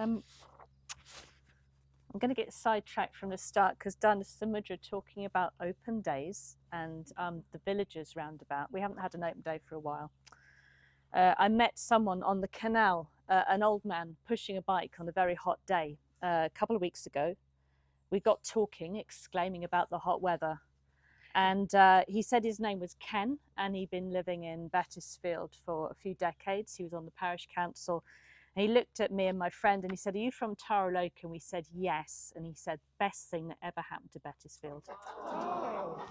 I'm going to get sidetracked from the start because Dan and Samudra are talking about open days and the villagers roundabout. We haven't had an open day for a while. I met someone on the canal, an old man pushing a bike on a very hot day a couple of weeks ago. We got talking, exclaiming about the hot weather. And he said his name was Ken, and he'd been living in Bettisfield for a few decades. He was on the parish council. And he looked at me and my friend and he said, "Are you from Taraloka?" And we said, "Yes." And he said, "Best thing that ever happened to Bettisfield." Oh.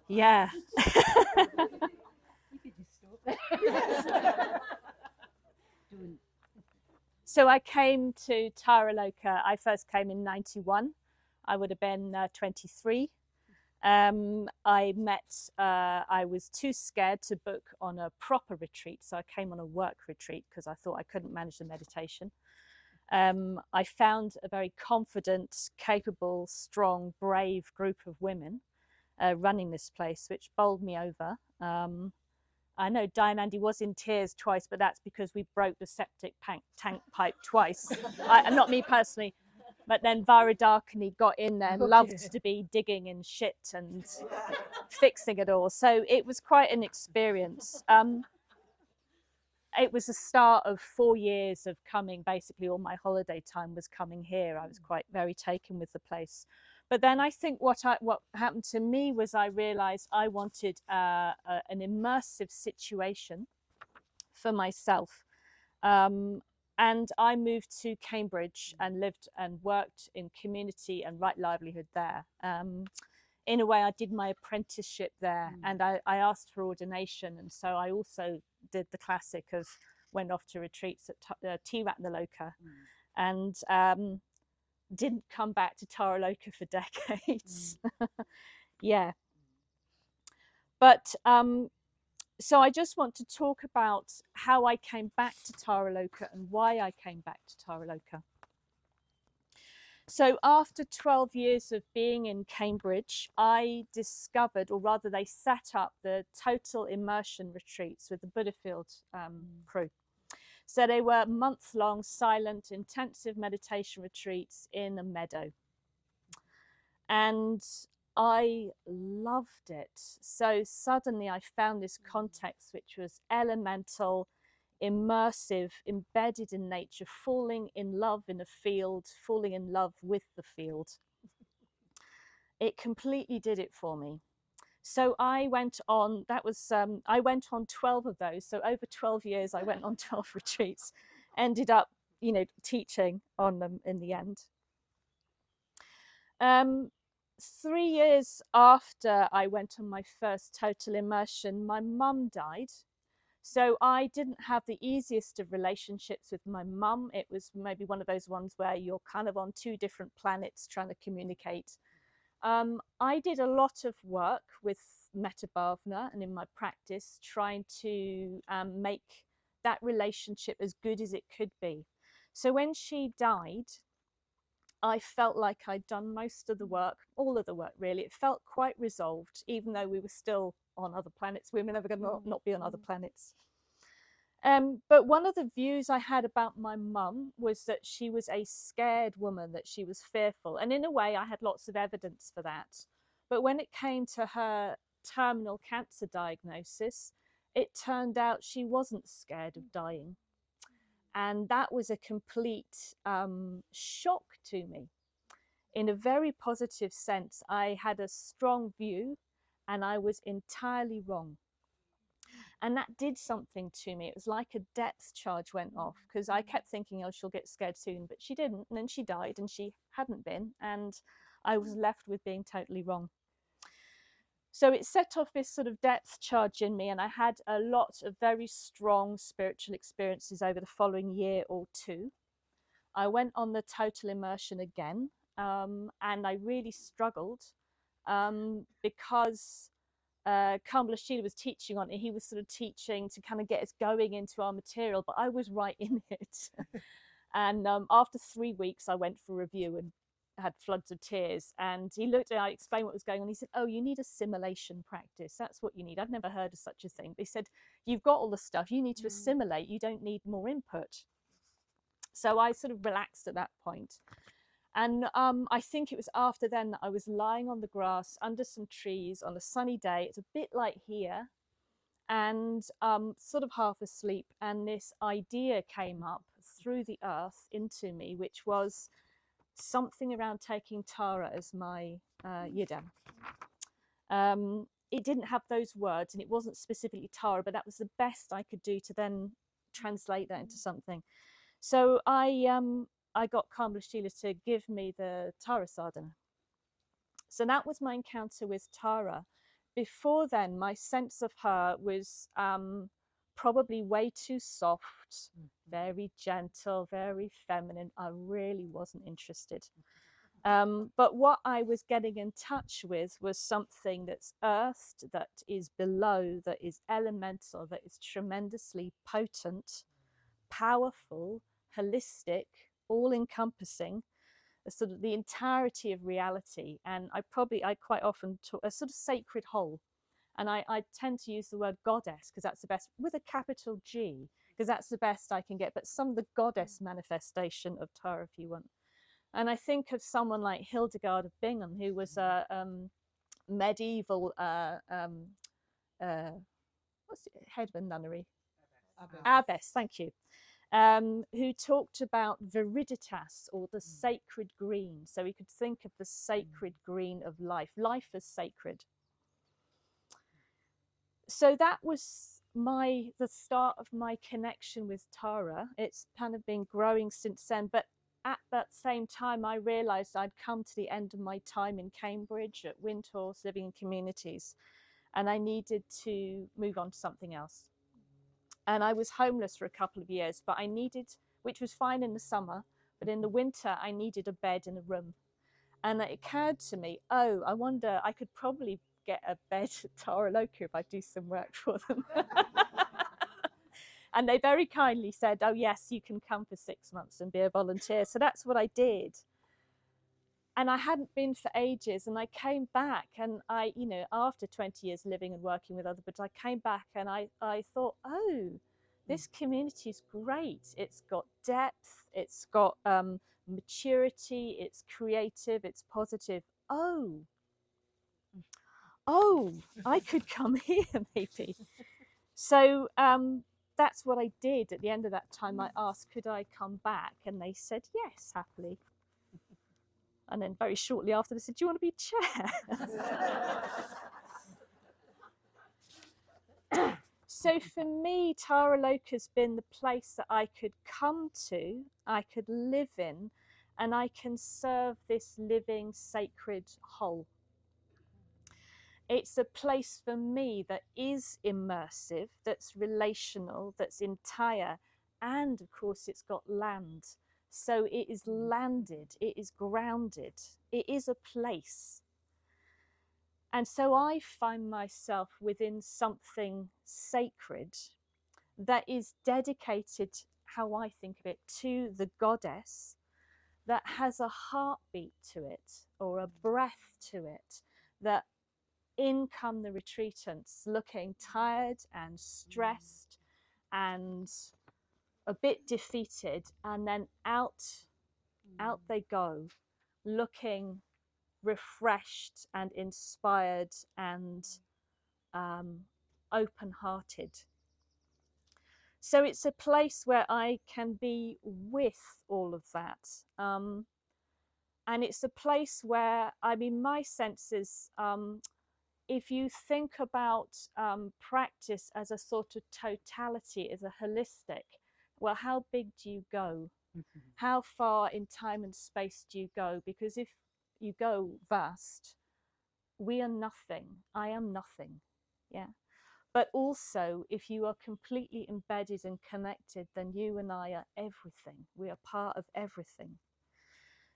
Yeah. So I came to Taraloka. I first came in 91. I would have been 23. I was too scared to book on a proper retreat, so I came on a work retreat because I thought I couldn't manage the meditation. I found a very confident, capable, strong, brave group of women running this place, which bowled me over. I know Diane Andy was in tears twice, but that's because we broke the septic tank pipe twice. Not me personally. But then Varadakani got in there and loved to be digging in shit and fixing it all. So it was quite an experience. It was the start of 4 years of coming. Basically, all my holiday time was coming here. I was quite very taken with the place. But then I think what happened to me was I realized I wanted an immersive situation for myself. And I moved to Cambridge and lived and worked in community and right livelihood there. In a way, I did my apprenticeship there and I asked for ordination. And so I also did the classic of went off to retreats at Taraloka and didn't come back to Taraloka for decades. Yeah. But so I just want to talk about how I came back to Taraloka and why I came back to Taraloka. So after 12 years of being in Cambridge, I discovered, or rather they set up the total immersion retreats with the Buddhafield crew. So they were month-long, silent, intensive meditation retreats in a meadow. And I loved it. So suddenly I found this context which was elemental, immersive, embedded in nature, falling in love in a field, falling in love with the field. It completely did it for me. So I went on, I went on 12 of those. So over 12 years, I went on 12 retreats, ended up, teaching on them in the end. 3 years after I went on my first total immersion, my mum died. So I didn't have the easiest of relationships with my mum. It was maybe one of those ones where you're kind of on two different planets trying to communicate. I did a lot of work with Metta Bhavana and in my practice trying to make that relationship as good as it could be. So when she died, I felt like I'd done most of the work, all of the work really. It felt quite resolved, even though we were still on other planets. We were never going to not be on other planets. But one of the views I had about my mum was that she was a scared woman, that she was fearful. And in a way, I had lots of evidence for that. But when it came to her terminal cancer diagnosis, it turned out she wasn't scared of dying. And that was a complete shock to me. In a very positive sense, I had a strong view and I was entirely wrong. And that did something to me. It was like a depth charge went off because I kept thinking, oh, she'll get scared soon, but she didn't. And then she died and she hadn't been. And I was left with being totally wrong. So it set off this sort of depth charge in me, and I had a lot of very strong spiritual experiences over the following year or two. I went on the total immersion again, and I really struggled because Kamala Sheila was teaching on it. He was sort of teaching to kind of get us going into our material, but I was right in it. And after 3 weeks, I went for review and had floods of tears, and he looked at me, I explained what was going on. He said, "Oh, you need assimilation practice. That's what you need." I'd never heard of such a thing. But he said, "You've got all the stuff. You need to assimilate. You don't need more input." So I sort of relaxed at that point. And I think it was after then that I was lying on the grass under some trees on a sunny day. It's a bit like here, and sort of half asleep. And this idea came up through the earth into me, which was something around taking Tara as my Yidam. It didn't have those words, and it wasn't specifically Tara, but that was the best I could do to then translate that into something. So I got Kamala Sheila to give me the Tara sadhana. So that was my encounter with Tara. Before then, my sense of her was probably way too soft, very gentle, very feminine. I really wasn't interested. But what I was getting in touch with was something that's earthed, that is below, that is elemental, that is tremendously potent, powerful, holistic, all-encompassing, sort of the entirety of reality. And I quite often talk a sort of sacred whole. And I tend to use the word goddess because that's the best, with a capital G, because that's the best I can get, but some of the goddess manifestation of Tara, if you want. And I think of someone like Hildegard of Bingen, who was a medieval what's it, head of a nunnery? Abbess, thank you. Who talked about viriditas, or the sacred green. So we could think of the sacred green of life as sacred. So that was the start of my connection with Tara. It's kind of been growing since then, but at that same time, I realized I'd come to the end of my time in Cambridge at Windhorse, living in communities, and I needed to move on to something else. And I was homeless for a couple of years, but I needed, which was fine in the summer, but in the winter, I needed a bed and a room. And it occurred to me, oh, I wonder, I could probably get a bed at Taraloka if I do some work for them. And they very kindly said, oh, yes, you can come for 6 months and be a volunteer. So that's what I did. And I hadn't been for ages, and I came back, and I, you know, after 20 years living and working with other, but I came back and I thought, oh, this community is great. It's got depth, it's got maturity, it's creative, it's positive. Oh, I could come here maybe. So that's what I did. At the end of that time, I asked, could I come back? And they said, yes, happily. And then very shortly after, they said, do you want to be chair? So for me, Taraloka's been the place that I could come to, I could live in, and I can serve this living sacred whole. It's a place for me that is immersive, that's relational, that's entire, and of course it's got land. So it is landed, it is grounded, it is a place. And so I find myself within something sacred that is dedicated, how I think of it, to the goddess, that has a heartbeat to it, or a breath to it, that in come the retreatants looking tired and stressed and a bit defeated, and then out they go, looking refreshed and inspired and open-hearted. So it's a place where I can be with all of that. And it's a place where, I mean, my sense is, if you think about practice as a sort of totality, as a holistic, well, how big do you go? How far in time and space do you go? Because if you go vast, we are nothing. I am nothing. Yeah. But also, if you are completely embedded and connected, then you and I are everything. We are part of everything.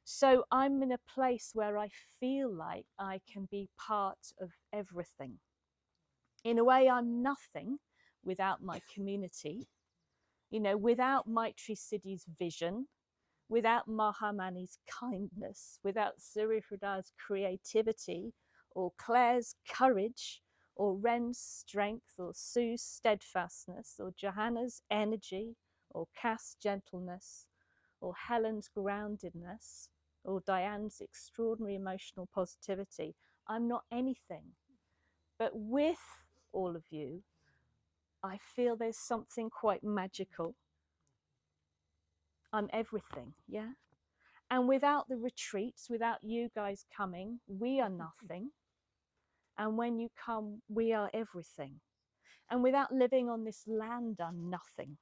So I'm in a place where I feel like I can be part of everything. In a way, I'm nothing without my community, you know, without Maitri Siddhi's vision, without Mahamani's kindness, without Surifrada's creativity, or Claire's courage, or Ren's strength, or Sue's steadfastness, or Johanna's energy, or Cass' gentleness, or Helen's groundedness or Diane's extraordinary emotional positivity. I'm not anything. But with all of you, I feel there's something quite magical. I'm everything, yeah? And without the retreats, without you guys coming, we are nothing. And when you come, we are everything. And without living on this land, I'm nothing.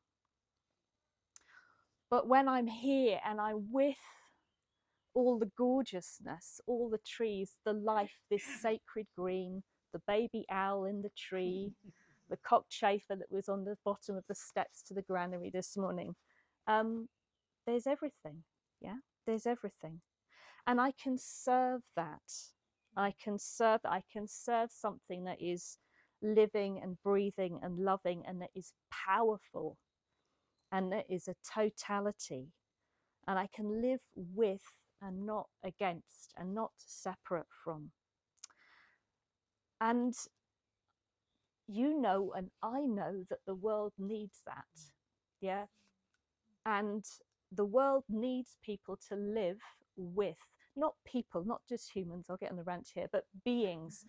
But when I'm here and I'm with all the gorgeousness, all the trees, the life, this sacred green, the baby owl in the tree, the cockchafer that was on the bottom of the steps to the granary this morning, there's everything, yeah? There's everything. And I can serve that. I can serve something that is living and breathing and loving and that is powerful and that is a totality. And I can live with and not against and not separate from. And you know, and I know that the world needs that, yeah? And the world needs people to live with, not people, not just humans, I'll get on the rant here, but beings.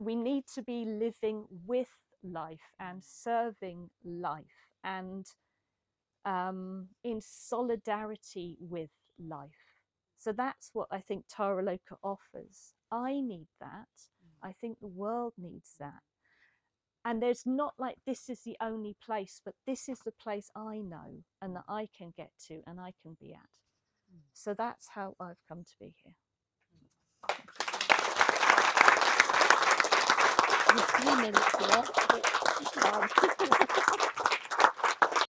We need to be living with life and serving life and in solidarity with life. So that's what I think Taraloka offers. I need that. I think the world needs that. And there's not like this is the only place, but this is the place I know and that I can get to and I can be at. So that's how I've come to be here. With 3 minutes left.